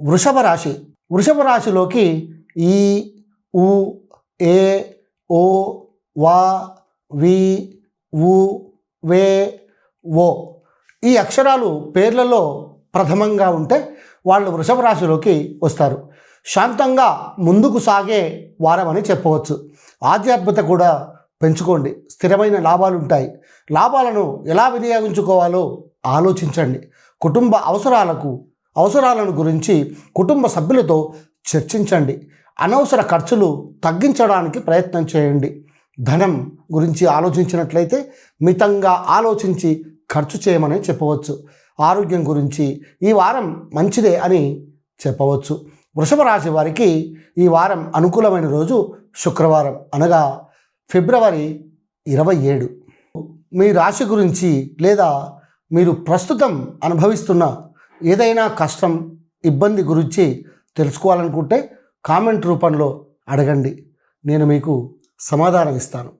వృషభ రాశి. వృషభ రాశిలోకి ఈ, ఉ, ఏ, ఓ, వా, వి, ఉ, వే, ఓ ఈ అక్షరాలు పేర్లలో ప్రథమంగా ఉంటే వాళ్ళు వృషభ రాశిలోకి వస్తారు. శాంతంగా ముందుకు సాగే వారం అని చెప్పవచ్చు. ఆధ్యాత్మికత కూడా పెంచుకోండి. స్థిరమైన లాభాలు ఉంటాయి. లాభాలను ఎలా వినియోగించుకోవాలో ఆలోచించండి. కుటుంబ అవసరాలను గురించి కుటుంబ సభ్యులతో చర్చించండి. అనవసర ఖర్చులు తగ్గించడానికి ప్రయత్నం చేయండి. ధనం గురించి ఆలోచించినట్లయితే మితంగా ఆలోచించి ఖర్చు చేయమని చెప్పవచ్చు. ఆరోగ్యం గురించి ఈ వారం మంచిదే అని చెప్పవచ్చు. వృషభ రాశి వారికి ఈ వారం అనుకూలమైన రోజు శుక్రవారం, అనగా ఫిబ్రవరి 27. మీ రాశి గురించి లేదా మీరు ప్రస్తుతం అనుభవిస్తున్న ఏదైనా కష్టం, ఇబ్బంది గురించి తెలుసుకోవాలనుకుంటే కామెంట్ రూపంలో అడగండి. నేను మీకు సమాధానం ఇస్తాను.